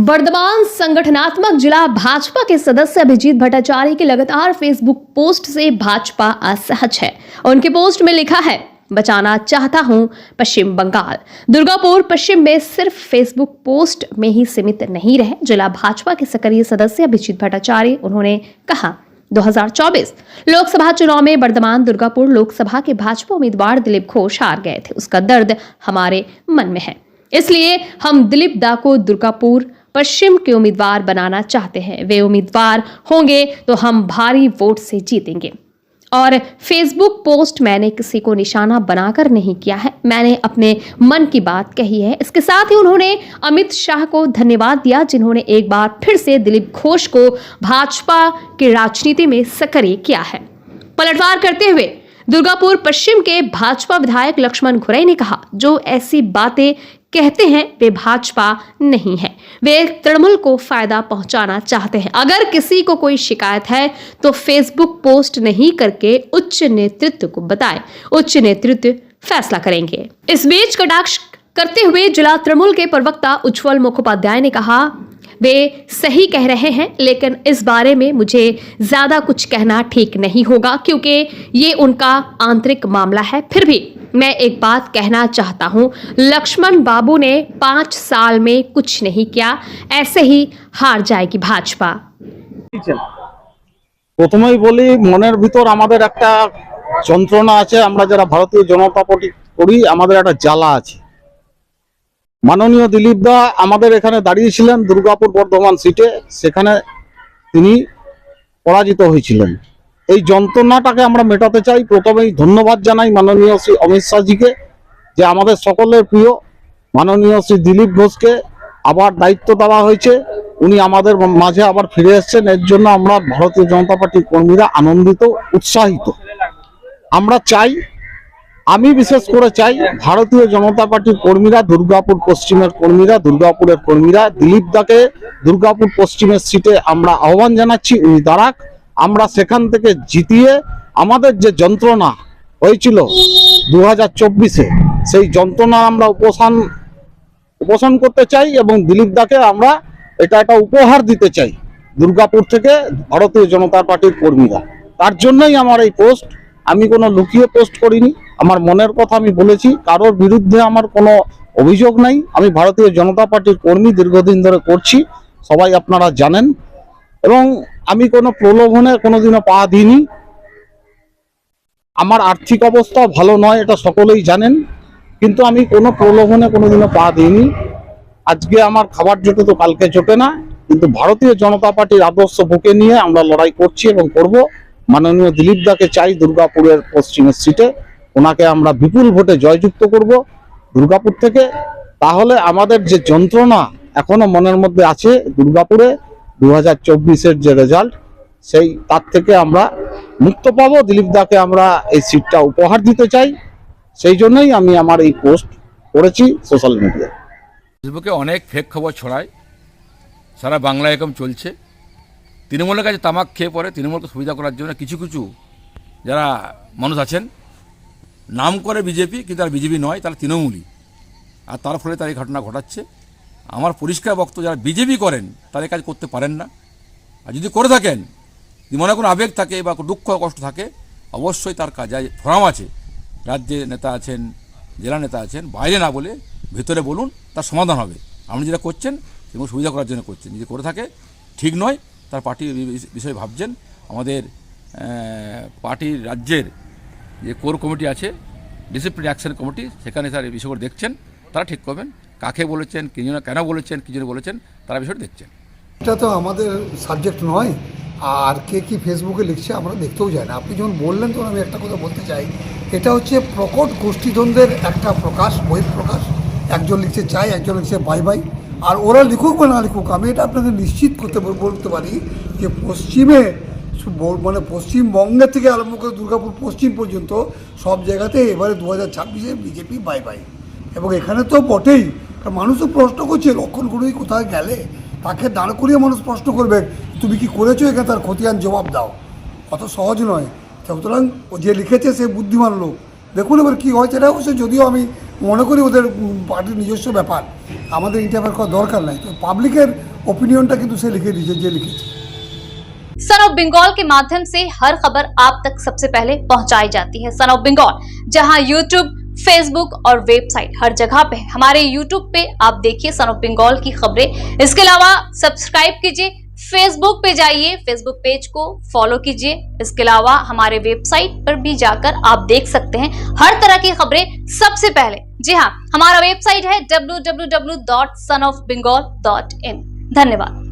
वर्धमान संगठनात्मक जिला भाजपा के सदस्य अभिजीत भट्टाचार्य की लगातार फेसबुक पोस्ट से भाजपा असहज है। उनके पोस्ट में लिखा है, बचाना चाहता हूं पश्चिम बंगाल। दुर्गापुर पश्चिम में सिर्फ फेसबुक पोस्ट में ही सीमित नहीं रहे जिला भाजपा के सक्रिय सदस्य अभिजीत भट्टाचार्य। उन्होंने कहा, 2024 लोकसभा चुनाव में वर्धमान दुर्गापुर लोकसभा के भाजपा उम्मीदवार दिलीप घोष हार गए थे। उसका दर्द हमारे मन में है, इसलिए हम दिलीप दा को दुर्गापुर पश्चिम के उम्मीदवार बनाना चाहते हैं। वे उम्मीदवार होंगे तो हम भारी वोट से जीतेंगे। और फेसबुक पोस्ट मैंने किसी को निशाना बनाकर नहीं किया है, मैंने अपने मन की बात कही है। इसके साथ ही उन्होंने अमित शाह को धन्यवाद दिया, जिन्होंने एक बार फिर से दिलीप घोष को भाजपा की राजनीति में सक्रिय किया है। पलटवार करते हुए दुर्गापुर पश्चिम के भाजपा विधायक लक्ष्मण घुरई ने कहा, जो ऐसी बातें कहते हैं वे भाजपा नहीं है, वे तृणमूल को फायदा पहुंचाना चाहते हैं। अगर किसी को कोई शिकायत है तो फेसबुक पोस्ट नहीं करके उच्च नेतृत्व को बताएं, उच्च नेतृत्व फैसला करेंगे। इस बीच कटाक्ष करते हुए जिला तृणमूल के प्रवक्ता उज्जवल मुखोपाध्याय ने कहा, वे सही कह रहे हैं, लेकिन इस बारे में मुझे ज्यादा कुछ कहना ठीक नहीं होगा क्योंकि ये उनका आंतरिक मामला है। फिर भी मैं एक बात कहना चाहता हूं, लक्ष्मण बाबू ने 5 साल में कुछ नहीं किया, ऐसे ही हार जाएगी भाजपा। প্রথমেই বলি, মনের ভিতর আমাদের একটা যন্ত্রণা আছে। আমরা যারা ভারতীয় জনতা পার্টি করি, আমাদের একটা জ্বালা আছে। মাননীয় দিলীপ দা আমাদের এখানে দাঁড়িয়েছিলেন দুর্গাপুর বর্ধমান সিটে, সেখানে তিনি পরাজিত হয়েছিলেন। এই যন্ত্রণাটাকে আমরা মেটাতে চাই। প্রথমেই ধন্যবাদ জানাই মাননীয় শ্রী অমিত শাহজিকে, যে আমাদের সকলের প্রিয় মাননীয় শ্রী দিলীপ ঘোষকে আবার দায়িত্ব দেওয়া হয়েছে। উনি আমাদের মাঝে আবার ফিরে এসেছেন, এর জন্য আমরা ভারতীয় জনতা পার্টির কর্মীরা আনন্দিত, উৎসাহিত। আমরা চাই, আমি বিশেষ করে চাই, ভারতীয় জনতা পার্টির কর্মীরা, দুর্গাপুর পশ্চিমের কর্মীরা, দুর্গাপুরের কর্মীরা দিলীপ দাকে দুর্গাপুর পশ্চিমের সিটে আমরা আহ্বান জানাচ্ছি, উনি দাঁড়াক। আমরা সেখান থেকে জিতিয়ে আমাদের যে যন্ত্রণা হয়েছিল 2024-এ, সেই যন্ত্রণা আমরা উপশম করতে চাই এবং দিলীপ দাকে আমরা এটা একটা উপহার দিতে চাই দুর্গাপুর থেকে ভারতীয় জনতা পার্টির কর্মীরা। তার জন্যই আমার এই পোস্ট। আমি কোনো লুকিয়ে পোস্ট করিনি, আমার মনের কথা আমি বলেছি। কারোর বিরুদ্ধে আমার কোনো অভিযোগ নাই। আমি ভারতীয় জনতা পার্টির কর্মী, দীর্ঘদিন ধরে করছি, সবাই আপনারা জানেন। এবং আমি কোনো প্রলোভনে কোনোদিনও পা দিইনি। আমার আর্থিক অবস্থা ভালো নয়, এটা সকলেই জানেন, কিন্তু আমি কোনো প্রলোভনে কোনোদিনও পা দিইনি। আজকে আমার খাবার জোটে তো কালকে জোটে না, কিন্তু ভারতীয় জনতা পার্টির আদর্শ বুকে নিয়ে আমরা লড়াই করছি এবং করব। মাননীয় দিলীপ দাকে চাই দুর্গাপুরের পশ্চিমের সিটে, ওনাকে আমরা বিপুল ভোটে জয়যুক্ত করব দুর্গাপুর থেকে। তাহলে আমাদের যে যন্ত্রণা এখনো মনের মধ্যে আছে দুর্গাপুরে 2024-এর যে রেজাল্ট, তার থেকে আমরা মুক্ত পাবো। দিলীপ দাকে আমরা এই সিটটা উপহার দিতে চাই, সেই জন্যই আমি আমার এই পোস্ট করেছি সোশ্যাল মিডিয়ায়। ফেসবুকে অনেক ফেক খবর ছড়ায়, সারা বাংলা এরকম চলছে। তৃণমূলের কাছে তামাক খেয়ে পড়ে তৃণমূলকে সুবিধা করার জন্য কিছু কিছু যারা মানুষ আছেন, নাম করে বিজেপি কিন্তু তারা বিজেপি নয়, তারা তৃণমূলই, আর তার ফলে তার এই ঘটনা ঘটাচ্ছে। আমার পরিষ্কার বক্তব্য, যারা বিজেপি করেন তারা এই কাজ করতে পারেন না। আর যদি করে থাকেন, যদি মনে কোনো আবেগ থাকে বা দুঃখ কষ্ট থাকে, অবশ্যই তার কাজে ফোরাম আছে, রাজ্যের নেতা আছেন, জেলা নেতা আছেন, বাইরে না বলে ভেতরে বলুন, তার সমাধান হবে। আপনি যেটা করছেন সেগুলো সুবিধা করার জন্য করছেন, যদি করে থাকে ঠিক নয়, তার পার্টির বিষয়ে ভাবছেন। আমাদের পার্টির রাজ্যের যে কোর কমিটি আছে, ডিসিপ্লিন অ্যাকশন কমিটি, সেখানে তার এই বিষয়গুলো দেখছেন, তারা ঠিক করবেন কাকে বলেছেন, কেন বলেছেন, কী জন্য বলেছেন, তারা বিষয়টা দেখছেন। এটা তো আমাদের সাবজেক্ট নয়, আর কে কি ফেসবুকে লিখছে আমরা দেখতেও যাই না। আপনি যখন বললেন তখন আমি একটা কথা বলতে চাই, এটা হচ্ছে প্রকট গোষ্ঠীদ্বন্দ্বের একটা প্রকাশ, বহিঃপ্রকাশ। একজন লিখছে চাই, একজন লিখছে বাই বাই। আর ওরা লিখুক বা না লিখুক, আমি এটা আপনাকে নিশ্চিত বলতে পারি যে পশ্চিমে, মানে পশ্চিমবঙ্গের থেকে আরম্ভ করে দুর্গাপুর পশ্চিম পর্যন্ত সব জায়গাতে এবারে 2026-এ বিজেপি বাই বাই। এবং এখানে তো বটেই, কারণ মানুষ তো প্রশ্ন করছে লক্ষণ ঘুরুই কোথায় গেলে, তাকে দাঁড় করিয়ে মানুষ প্রশ্ন করবে তুমি কি করেছো, এখানে তার খতিয়ান জবাব দাও। অত সহজ নয়। সুতরাং যে লিখেছে সে বুদ্ধিমান লোক, দেখুন এবার কী হয়েছে না হচ্ছে, যদিও আমি মনে করি ওদের পার্টির নিজস্ব ব্যাপার, আমাদের ইন্টারফেয়ার করার দরকার নাই। তো পাবলিকের ওপিনিয়নটা কিন্তু সে লিখে দিয়েছে, যে লিখেছে। सन ऑफ बंगाल के माध्यम से हर खबर आप तक सबसे पहले पहुंचाई जाती है। सन ऑफ बंगाल जहां यूट्यूब, फेसबुक और वेबसाइट हर जगह पे है। हमारे यूट्यूब पे आप देखिए सन ऑफ बंगाल की खबरें। इसके अलावा सब्सक्राइब कीजिए, फेसबुक पे जाइए, फेसबुक पेज को फॉलो कीजिए। इसके अलावा हमारे वेबसाइट पर भी जाकर आप देख सकते हैं हर तरह की खबरें सबसे पहले। जी हाँ, हमारा वेबसाइट है www.sonofbengal.in। धन्यवाद।